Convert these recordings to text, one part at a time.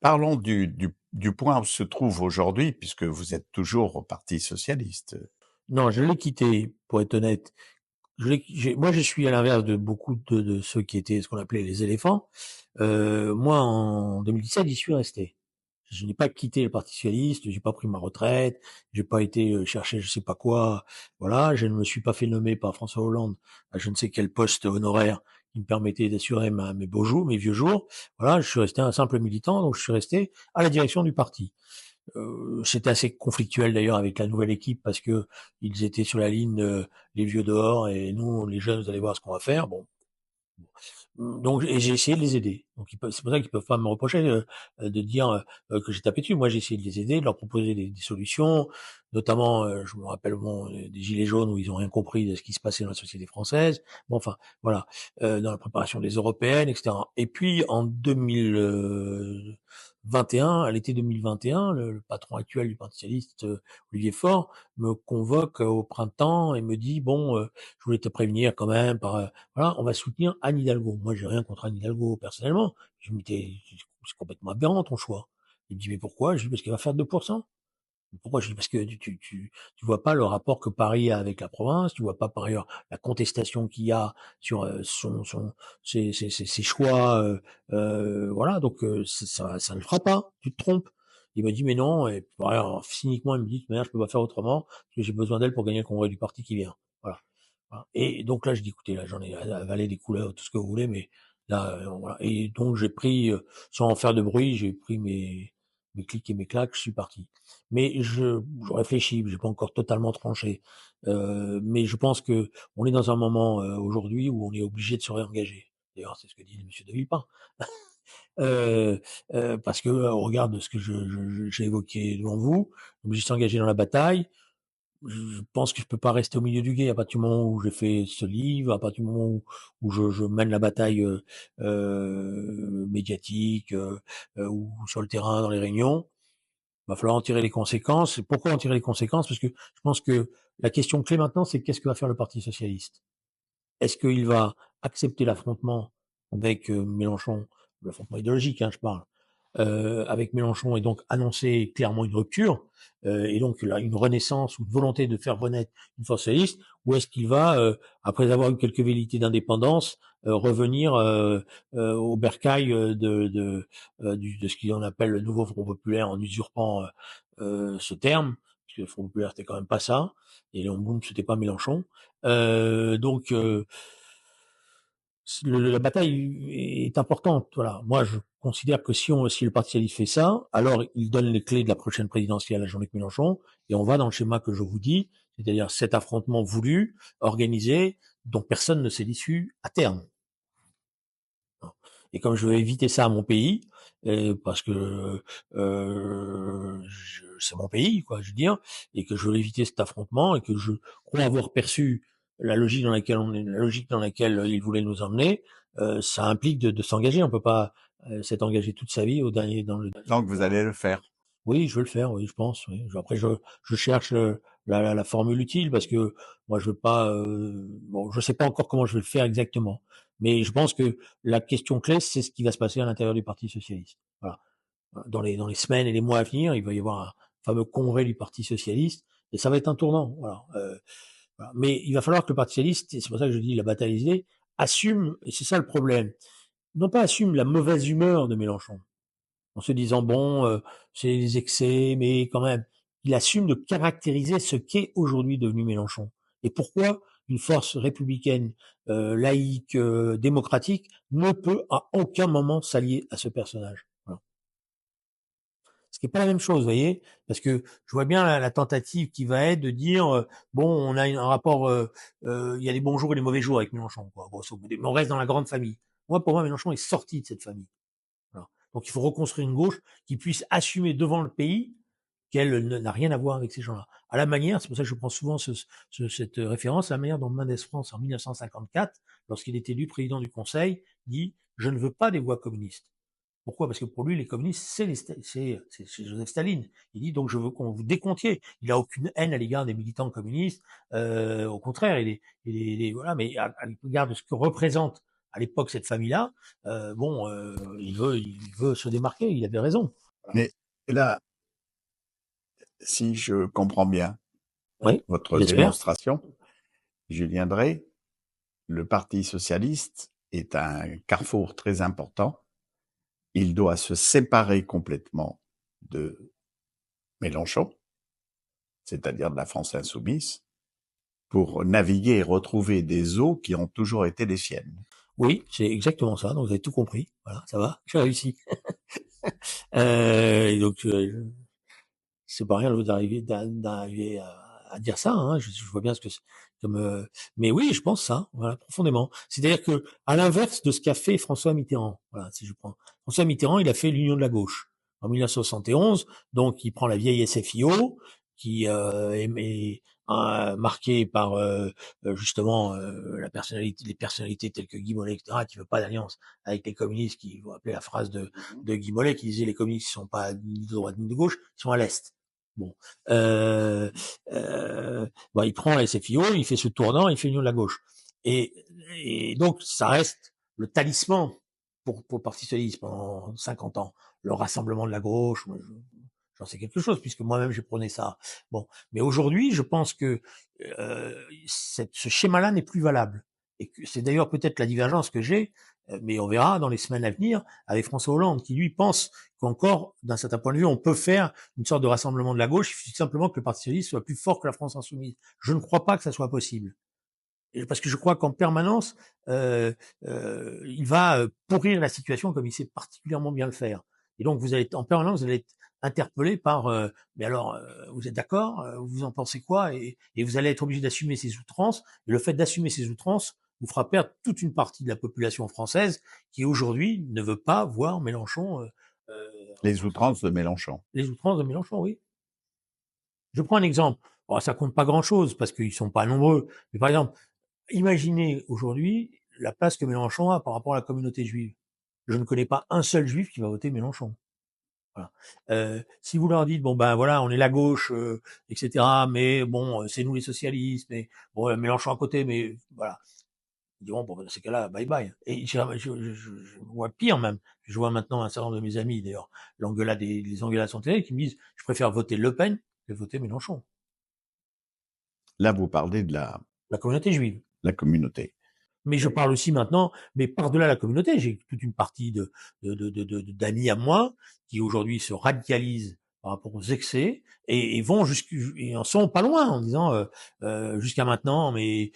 Parlons du point où se trouve aujourd'hui, puisque vous êtes toujours au Parti socialiste. Non, je l'ai quitté, pour être honnête. Moi, je suis à l'inverse de beaucoup de ceux qui étaient ce qu'on appelait les éléphants. Moi, en 2017, j'y suis resté. Je n'ai pas quitté le Parti socialiste, j'ai pas pris ma retraite, j'ai pas été chercher je sais pas quoi. Voilà, je ne me suis pas fait nommer par François Hollande à je ne sais quel poste honoraire qui me permettait d'assurer mes beaux jours, mes vieux jours. Voilà, je suis resté un simple militant, donc je suis resté à la direction du parti. C'était assez conflictuel d'ailleurs avec la nouvelle équipe parce que ils étaient sur la ligne les vieux dehors et nous les jeunes vous allez voir ce qu'on va faire. Bon, donc et j'ai essayé de les aider. Donc c'est pour ça qu'ils peuvent pas me reprocher de dire que j'ai tapé dessus. Moi j'ai essayé de les aider, de leur proposer des solutions, notamment je me rappelle des gilets jaunes où ils ont rien compris de ce qui se passait dans la société française. Bon enfin voilà, dans la préparation des européennes, etc. Et puis en 2021, à l'été 2021, le patron actuel du Parti socialiste, Olivier Faure, me convoque au printemps et me dit bon, je voulais te prévenir quand même voilà, on va soutenir Anne Hidalgo. Moi, j'ai rien contre Anne Hidalgo personnellement. Je me dis, c'est complètement aberrant ton choix. Il me dit, mais pourquoi? Je dis, parce qu'il va faire 2%. Pourquoi? Je dis, parce que tu vois pas le rapport que Paris a avec la province, tu vois pas par ailleurs la contestation qu'il y a sur ses choix, voilà, donc ça ne le fera pas, tu te trompes. Il m'a dit, mais non, et par ailleurs, cyniquement, il me dit, de toute manière, je peux pas faire autrement, parce que j'ai besoin d'elle pour gagner le congrès du parti qui vient. Voilà. Voilà. Et donc là, je dis, écoutez, là, j'en ai avalé des couleurs, tout ce que vous voulez, mais là, voilà. Et donc, j'ai pris, sans en faire de bruit, j'ai pris mes clics et mes claques, je suis parti. Mais je réfléchis, j'ai pas encore totalement tranché. Mais je pense que on est dans un moment aujourd'hui où on est obligé de se réengager. D'ailleurs, c'est ce que dit Monsieur de Villepin. Euh, Parce que au regard de ce que j'ai évoqué devant vous, on est obligé de s'engager dans la bataille. Je pense que je peux pas rester au milieu du gué à partir du moment où j'ai fait ce livre, à partir du moment où je mène la bataille médiatique ou sur le terrain dans les réunions. Il va falloir en tirer les conséquences. Et pourquoi en tirer les conséquences? Parce que je pense que la question clé maintenant, c'est qu'est-ce que va faire le Parti socialiste? Est-ce qu'il va accepter l'affrontement avec Mélenchon, l'affrontement idéologique, hein, je parle, avec Mélenchon et donc annoncer clairement une rupture et donc là, une renaissance ou une volonté de faire renaître une force socialiste, ou est-ce qu'il va, après avoir eu quelques velléités d'indépendance, revenir au bercail de ce qu'on appelle le nouveau Front populaire en usurpant ce terme, parce que le Front populaire c'était quand même pas ça, et Léon Blum c'était pas Mélenchon. Donc la bataille est importante. Voilà. Moi, je considère que si le Parti socialiste fait ça, alors il donne les clés de la prochaine présidentielle à Jean-Luc Mélenchon, et on va dans le schéma que je vous dis, c'est-à-dire cet affrontement voulu, organisé, dont personne ne sait l'issue à terme. Et comme je veux éviter ça à mon pays, parce que c'est mon pays, quoi, je veux dire, et que je veux éviter cet affrontement, et que je crois avoir perçu la logique dans laquelle on est, la logique dans laquelle il voulait nous emmener, ça implique de s'engager. On peut pas s'être engagé toute sa vie au dernier dans le. Donc vous allez le faire. Oui, je veux le faire, oui, je pense. Oui. Après, je cherche la formule utile parce que moi, je veux pas. Bon, je sais pas encore comment je vais le faire exactement, mais je pense que la question clé, c'est ce qui va se passer à l'intérieur du Parti socialiste. Voilà. Dans les semaines et les mois à venir, il va y avoir un fameux congrès du Parti socialiste et ça va être un tournant. Voilà. Voilà. Mais il va falloir que le Parti socialiste, et c'est pour ça que je dis la bataille des idées, assume, et c'est ça le problème, non pas assume la mauvaise humeur de Mélenchon en se disant bon, c'est des excès, mais quand même, il assume de caractériser ce qu'est aujourd'hui devenu Mélenchon. Et pourquoi une force républicaine, laïque, démocratique ne peut à aucun moment s'allier à ce personnage. Voilà. Ce qui n'est pas la même chose, vous voyez, parce que je vois bien la tentative qui va être de dire bon, on a un rapport, il y a les bons jours et les mauvais jours avec Mélenchon, quoi, grosso modo, mais on reste dans la grande famille. Moi, pour moi, Mélenchon est sorti de cette famille. Voilà. Donc il faut reconstruire une gauche qui puisse assumer devant le pays qu'elle n'a rien à voir avec ces gens-là. À la manière, c'est pour ça que je prends souvent cette référence, à la manière dont Mendes France, en 1954, lorsqu'il est élu président du Conseil, dit « Je ne veux pas des voix communistes ». Pourquoi? Parce que pour lui, les communistes, c'est Joseph Staline. Il dit donc je veux qu'on vous décomptiez. Il a aucune haine à l'égard des militants communistes. Au contraire, voilà. Mais à l'égard de ce que représente à l'époque, cette famille-là, bon, il veut se démarquer, il avait raison. Mais là, si je comprends bien Oui, votre j'espère. démonstration, Julien Drey, le Parti socialiste est un carrefour très important. Il doit se séparer complètement de Mélenchon, c'est-à-dire de la France insoumise, pour naviguer et retrouver des eaux qui ont toujours été les siennes. Oui, c'est exactement ça, donc vous avez tout compris. Voilà, ça va, j'ai réussi. Et donc, c'est pas rien d'arriver à dire ça, hein. Je vois bien ce que c'est comme, mais oui, je pense ça, voilà, profondément. C'est-à-dire que, à l'inverse de ce qu'a fait François Mitterrand, voilà, si je prends François Mitterrand, il a fait l'union de la gauche en 1971, donc il prend la vieille SFIO qui est marquée par justement les personnalités telles que Guy Mollet, etc., qui veut pas d'alliance avec les communistes, qui vont appeler la phrase de Guy Mollet qui disait les communistes ne sont pas ni de droite ni de gauche, ils sont à l'est. Bon, euh, il prend la SFIO, il fait ce tournant, il fait l'union de la gauche. Et, et donc, ça reste le talisman pour le Parti socialiste pendant 50 ans. Le rassemblement de la gauche, j'en sais quelque chose, puisque moi-même j'ai prôné ça. Bon, mais aujourd'hui, je pense que ce schéma-là n'est plus valable. Et que c'est d'ailleurs peut-être la divergence que j'ai, mais on verra dans les semaines à venir, avec François Hollande, qui lui pense qu'encore, d'un certain point de vue, on peut faire une sorte de rassemblement de la gauche, il suffit simplement que le Parti socialiste soit plus fort que la France insoumise. Je ne crois pas que ça soit possible. Parce que je crois qu'en permanence, il va pourrir la situation comme il sait particulièrement bien le faire. Et donc, en permanence, vous allez être interpellé par, mais alors, vous êtes d'accord, vous en pensez quoi, et vous allez être obligé d'assumer ces outrances. Et le fait d'assumer ces outrances vous fera perdre toute une partie de la population française qui aujourd'hui ne veut pas voir Mélenchon, euh, Les outrances de Mélenchon. les outrances de Mélenchon, oui. Je prends un exemple. Bon, ça compte pas grand-chose parce qu'ils sont pas nombreux. Mais par exemple, imaginez aujourd'hui la place que Mélenchon a par rapport à la communauté juive. Je ne connais pas un seul juif qui va voter Mélenchon. Voilà. Si vous leur dites bon ben voilà, on est la gauche, etc. Mais bon, c'est nous les socialistes, mais bon, Mélenchon à côté, mais voilà. Ils diront bon ben, dans ces cas-là, bye bye. Et je vois pire même. Je vois maintenant un certain nombre de mes amis d'ailleurs, les engueulades sont terribles, qui me disent je préfère voter Le Pen que voter Mélenchon. Là, vous parlez de La communauté juive. la communauté. Mais je parle aussi maintenant, mais par-delà la communauté, j'ai toute une partie d'amis à moi qui aujourd'hui se radicalisent par rapport aux excès et vont et en sont pas loin en disant jusqu'à maintenant, mais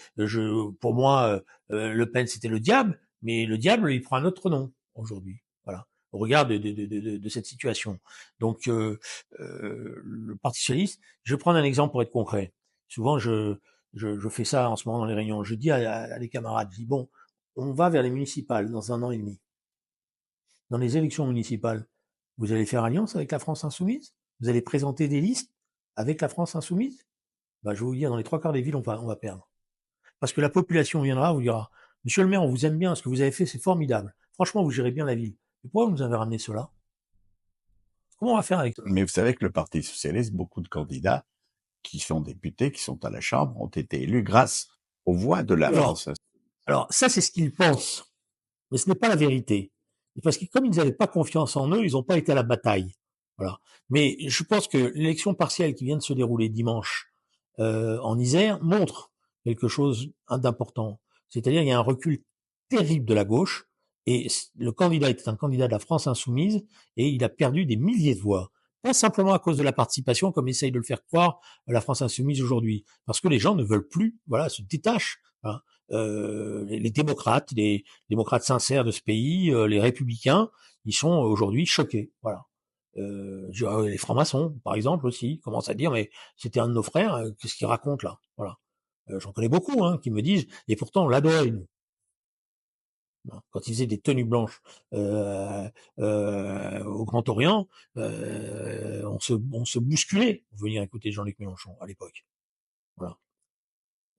pour moi, Le Pen c'était le diable, mais le diable il prend un autre nom aujourd'hui. Voilà. Au regard de cette situation. Donc le Parti socialiste, je vais prendre un exemple pour être concret. Souvent je fais ça en ce moment dans les réunions. Je dis à les camarades, je dis bon, on va vers les municipales dans 1 an et demi. Dans les élections municipales, vous allez faire alliance avec la France insoumise? Vous allez présenter des listes avec la France insoumise? Ben, je vais vous dire, dans les 3 quarts des villes, on va perdre. Parce que la population viendra, vous dira, Monsieur le maire, on vous aime bien, ce que vous avez fait, c'est formidable. Franchement, vous gérez bien la ville. Mais pourquoi vous nous avez ramené cela? Comment on va faire avec ça? Mais vous savez que le Parti socialiste, beaucoup de candidats qui sont députés, qui sont à la Chambre, ont été élus grâce aux voix de la Alors, France. alors ça, c'est ce qu'ils pensent. Mais ce n'est pas la vérité. Parce que comme ils n'avaient pas confiance en eux, ils n'ont pas été à la bataille. Voilà. Mais je pense que l'élection partielle qui vient de se dérouler dimanche en Isère montre quelque chose d'important. C'est-à-dire qu'il y a un recul terrible de la gauche et le candidat était un candidat de la France insoumise et il a perdu des milliers de voix. Pas simplement à cause de la participation, comme essaye de le faire croire la France insoumise aujourd'hui, parce que les gens ne veulent plus, voilà, se détachent. Hein. Les démocrates, les démocrates sincères de ce pays, les républicains, ils sont aujourd'hui choqués. Voilà. Les francs-maçons, par exemple, aussi, commencent à dire, mais c'était un de nos frères, qu'est-ce qu'il raconte là? Voilà. J'en connais beaucoup hein, qui me disent, et pourtant on l'adorait, nous. Quand ils faisaient des tenues blanches au Grand Orient, on se bousculait pour venir écouter Jean-Luc Mélenchon à l'époque. Voilà.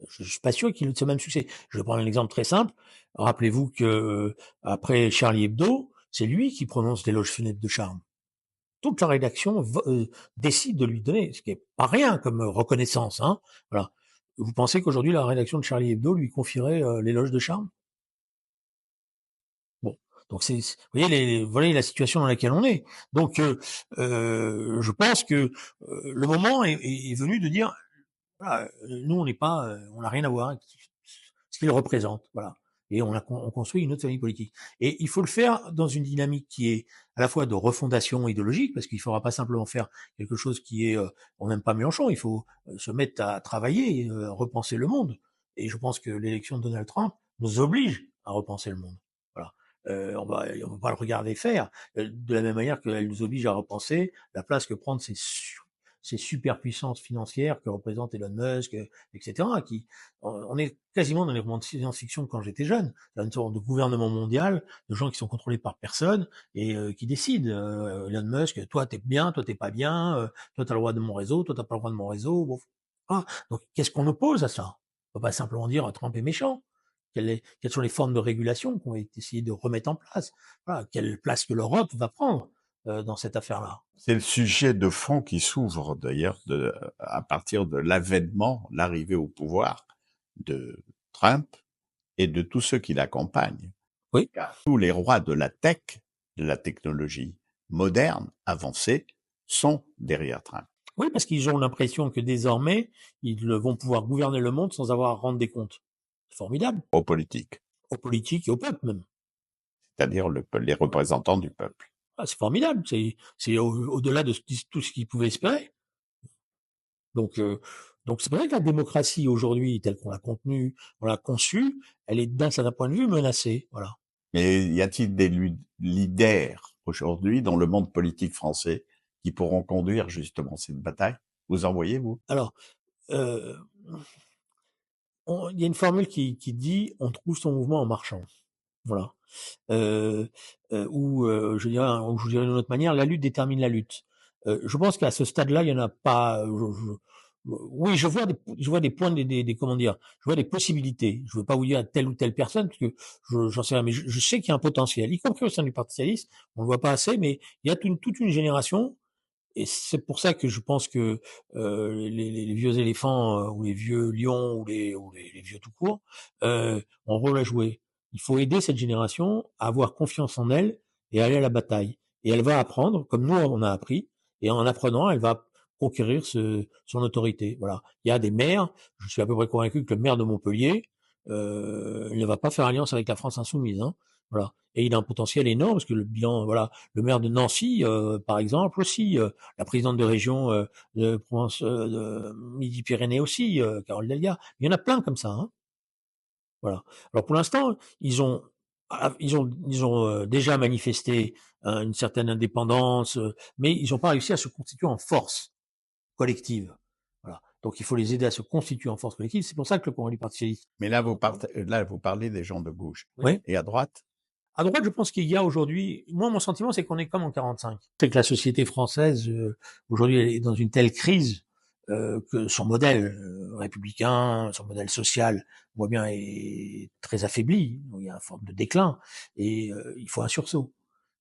Je suis pas sûr qu'il ait ce même succès. Je vais prendre un exemple très simple. Rappelez-vous que après Charlie Hebdo, c'est lui qui prononce l'éloge funèbre de Charles. Toute la rédaction décide de lui donner, ce qui est pas rien comme reconnaissance. Hein. Voilà. Vous pensez qu'aujourd'hui la rédaction de Charlie Hebdo lui confierait l'éloge de Charles? Donc vous voyez voilà la situation dans laquelle on est. Donc je pense que le moment est venu de dire voilà, nous on n'est pas, on n'a rien à voir avec ce qu'ils représentent, voilà. Et on construit une autre famille politique. Et il faut le faire dans une dynamique qui est à la fois de refondation idéologique, parce qu'il ne faudra pas simplement faire quelque chose qui est, on n'aime pas Mélenchon, il faut se mettre à travailler, repenser le monde. Et je pense que l'élection de Donald Trump nous oblige à repenser le monde. Voilà. On va pas le regarder faire, de la même manière qu'elle nous oblige à repenser la place que prennent ces superpuissances financières que représente Elon Musk, etc. On est quasiment dans les romans de science-fiction quand j'étais jeune, une sorte de gouvernement mondial, de gens qui sont contrôlés par personne et qui décident. Elon Musk, toi t'es bien, toi t'es pas bien, toi t'as le droit de mon réseau, toi t'as pas le droit de mon réseau. Bon, ah, donc qu'est-ce qu'on oppose à ça? On peut pas simplement dire Trump est méchant. Quelles sont les formes de régulation qu'on va essayer de remettre en place? Voilà, quelle place que l'Europe va prendre dans cette affaire-là? C'est le sujet de fond qui s'ouvre d'ailleurs à partir de l'avènement, l'arrivée au pouvoir de Trump et de tous ceux qui l'accompagnent. Oui. Car tous les rois de la tech, de la technologie moderne, avancée, sont derrière Trump. Oui, parce qu'ils ont l'impression que désormais, ils vont pouvoir gouverner le monde sans avoir à rendre des comptes. C'est formidable. Aux politiques, Aux politiques et au peuple même. c'est-à-dire les représentants du peuple. Ah, c'est formidable. C'est au-delà de tout ce qu'ils pouvaient espérer. Donc, donc c'est vrai que la démocratie aujourd'hui, telle qu'on l'a contenue, on l'a conçue, elle est d'un certain point de vue menacée. Voilà. Mais y a-t-il des leaders aujourd'hui dans le monde politique français qui pourront conduire justement cette bataille? Vous en voyez, vous? Alors, euh, il y a une formule qui dit on trouve son mouvement en marchant. Voilà. Ou je dirais d'une autre manière, la lutte détermine la lutte. Je pense qu'à ce stade-là, il y en a pas. Oui, je vois des points, comment dire, je vois des possibilités. Je veux pas vous dire à telle ou telle personne parce que j'en sais rien, mais je sais qu'il y a un potentiel, y compris au sein du Parti socialiste. On le voit pas assez, mais il y a toute une génération. Et c'est pour ça que je pense que les vieux éléphants ou les vieux lions les vieux tout court ont un rôle à jouer. Il faut aider cette génération à avoir confiance en elle et à aller à la bataille. Et elle va apprendre, comme nous on a appris, et en apprenant, elle va conquérir son autorité. Voilà. Il y a des maires, je suis à peu près convaincu que le maire de Montpellier, il ne va pas faire alliance avec la France insoumise. Hein. Voilà. Et il a un potentiel énorme parce que le bilan, voilà, le maire de Nancy, par exemple, aussi, la présidente de région de Provence, de Midi-Pyrénées aussi, Carole Delga. Il y en a plein comme ça. Hein. Voilà. Alors pour l'instant, ils ont déjà manifesté une certaine indépendance, mais ils n'ont pas réussi à se constituer en force collective. Voilà. Donc il faut les aider à se constituer en force collective. C'est pour ça que le Congrès du Parti socialiste. Mais là, vous parlez des gens de gauche. Oui. Et à droite? À droite, je pense qu'il y a aujourd'hui, moi, mon sentiment, c'est qu'on est comme en 45. C'est que la société française, aujourd'hui, elle est dans une telle crise que son modèle républicain, son modèle social, on voit bien, est très affaibli. Il y a une forme de déclin et il faut un sursaut.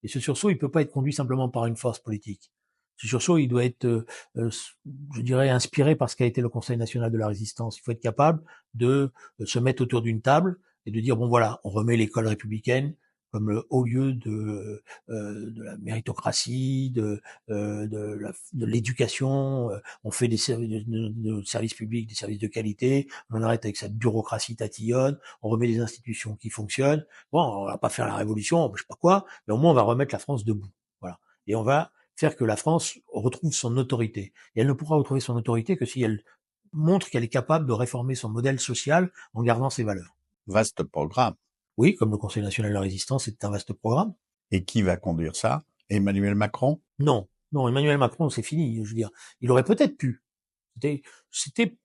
Et ce sursaut, il peut pas être conduit simplement par une force politique. Ce sursaut, il doit être, euh, je dirais, inspiré par ce qu'a été le Conseil national de la résistance. Il faut être capable de se mettre autour d'une table et de dire, bon voilà, on remet l'école républicaine comme le haut lieu de la méritocratie, de l'éducation. On fait des services publics, des services de qualité. On arrête avec cette bureaucratie tatillonne. On remet des institutions qui fonctionnent. Bon, on va pas faire la révolution, je sais pas quoi, mais au moins on va remettre la France debout. Voilà. Et on va faire que la France retrouve son autorité. Et elle ne pourra retrouver son autorité que si elle montre qu'elle est capable de réformer son modèle social en gardant ses valeurs. Vaste programme. Oui, comme le Conseil national de la résistance, c'est un vaste programme. Et qui va conduire ça? Emmanuel Macron? Non, non, Emmanuel Macron, c'est fini. Je veux dire, il aurait peut-être pu. C'était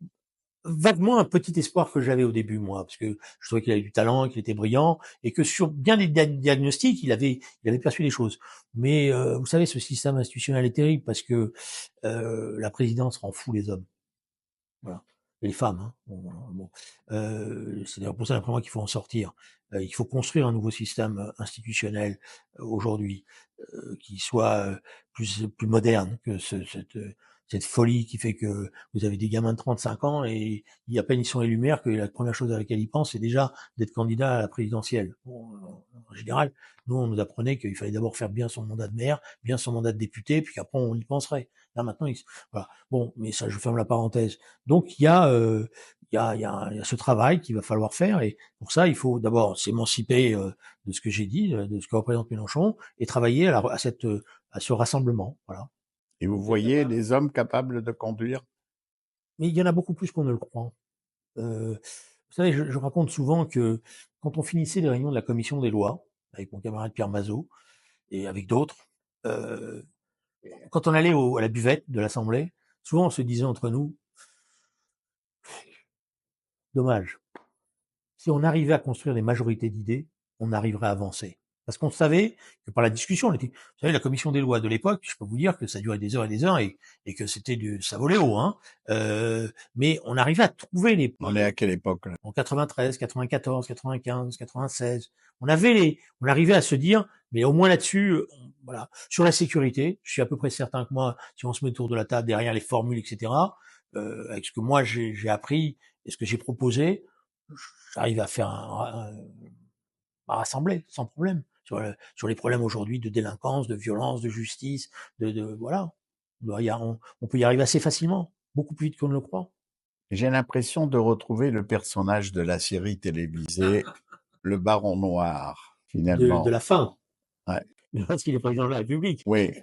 vaguement un petit espoir que j'avais au début, moi, parce que je trouvais qu'il avait du talent, qu'il était brillant, et que sur bien des diagnostics, il avait perçu les choses. Mais vous savez, ce système institutionnel est terrible parce que la présidence rend fou les hommes. Voilà. Et les femmes. Hein. Bon. C'est d'ailleurs pour ça, d'après moi, qu'il faut en sortir. Il faut construire un nouveau système institutionnel aujourd'hui qui soit plus moderne que cette folie qui fait que vous avez des gamins de 35 ans et à peine ils sont élus maires que la première chose à laquelle ils pensent, c'est déjà d'être candidat à la présidentielle. Bon, en général, nous, on nous apprenait qu'il fallait d'abord faire bien son mandat de maire, bien son mandat de député, puis qu'après on y penserait. Là maintenant, voilà. Bon, mais ça, je ferme la parenthèse. Donc il y a ce travail qu'il va falloir faire, et pour ça, il faut d'abord s'émanciper de ce que j'ai dit, de ce que représente Mélenchon, et travailler à ce rassemblement. Voilà. Et vous voyez des hommes capables de conduire? Mais il y en a beaucoup plus qu'on ne le croit. Vous savez, je raconte souvent que quand on finissait les réunions de la commission des lois, avec mon camarade Pierre Mazot et avec d'autres, euh, quand on allait à la buvette de l'Assemblée, souvent on se disait entre nous, dommage, si on arrivait à construire des majorités d'idées, on arriverait à avancer. Parce qu'on savait que par la discussion, vous savez, la commission des lois de l'époque, je peux vous dire que ça durait des heures et des heures, et que ça volait haut, hein. Mais on arrivait à trouver On est à quelle époque, là? en 93, 94, 95, 96. On arrivait à se dire, mais au moins là-dessus, voilà. Sur la sécurité, je suis à peu près certain que moi, si on se met autour de la table derrière les formules, etc., avec ce que moi j'ai appris et ce que j'ai proposé, j'arrive à faire à rassembler sans problème sur les problèmes aujourd'hui de délinquance, de violence, de justice, voilà. On peut y arriver assez facilement, beaucoup plus vite qu'on ne le croit. J'ai l'impression de retrouver le personnage de la série télévisée, le Baron Noir, De finalement. la fin, Ouais. parce qu'il est président de la République. Oui,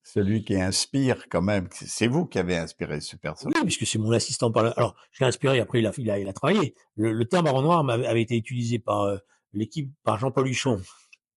celui qui inspire quand même. C'est vous qui avez inspiré ce Oui, personnage. puisque c'est mon assistant alors, je l'ai inspiré, après il a travaillé. Le terme Baron Noir avait été utilisé par l'équipe, par Jean-Paul Huchon,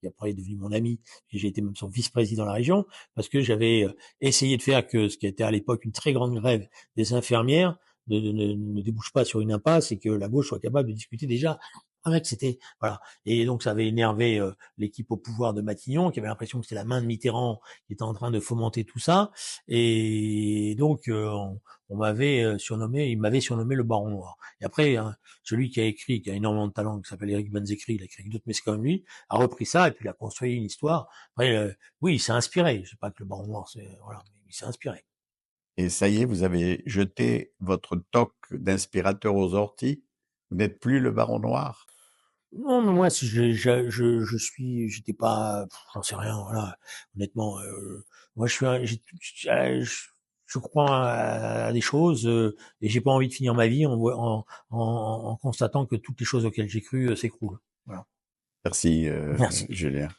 qui après est devenu mon ami, et j'ai été même son vice-président de la région, parce que j'avais essayé de faire que ce qui était à l'époque une très grande grève des infirmières ne débouche pas sur une impasse, et que la gauche soit capable de discuter déjà avec, c'était, voilà. Et donc ça avait énervé l'équipe au pouvoir de Matignon, qui avait l'impression que c'était la main de Mitterrand qui était en train de fomenter tout ça, et donc il m'avait surnommé le Baron Noir. Et après, hein, celui qui a énormément de talent, qui s'appelle Éric Banzekri, il a écrit d'autres, mais c'est comme lui, a repris ça et puis il a construit une histoire. Après, oui, il s'est inspiré. Je sais pas que le Baron Noir, voilà, mais il s'est inspiré. Et ça y est, vous avez jeté votre toque d'inspirateur aux orties. Vous n'êtes plus le Baron Noir. Non, mais moi, si j'étais pas, j'en sais rien, voilà. Honnêtement, moi, je crois à des choses, et j'ai pas envie de finir ma vie en constatant que toutes les choses auxquelles j'ai cru s'écroulent. Voilà. Merci, Merci. Julien.